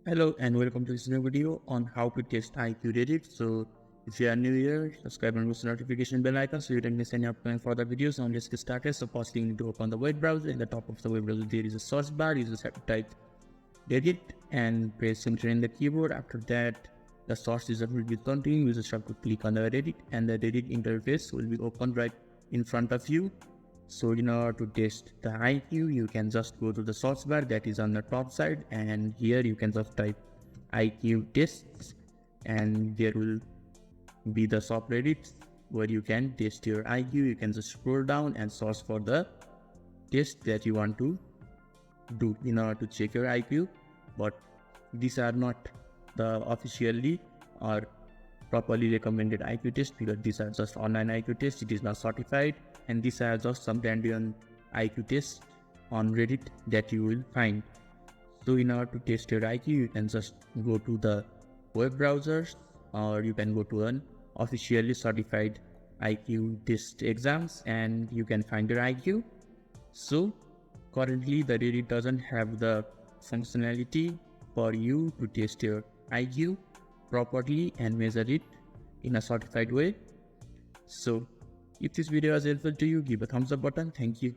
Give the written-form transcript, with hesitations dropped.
Hello and welcome to this new video on how to test IQ Reddit. So if you are new here, subscribe and press the notification bell icon so you don't miss any upcoming further videos. Now let's get started. So first you need to open the web browser. In the top of the web browser there is a search bar. You just have to type Reddit and press enter in the keyboard. After that the search result will be continuing. You just have to click on the Reddit and the Reddit interface will be opened right in front of you. So in order to test the IQ, you can just go to the search bar that is on the top side, and here you can just type IQ tests, and there will be the subreddits where you can test your IQ. You can just scroll down and search for the test that you want to do in order to check your IQ. But these are not the officially or properly recommended IQ test, because these are just online IQ tests. It is not certified, and these are just some random IQ tests on Reddit that you will find. So in order to test your IQ, you can just go to the web browsers, or you can go to an officially certified IQ test exams and you can find your IQ. So currently the Reddit doesn't have the functionality for you to test your IQ properly and measure it in a certified way. So if this video was helpful to you, give a thumbs up button. Thank you.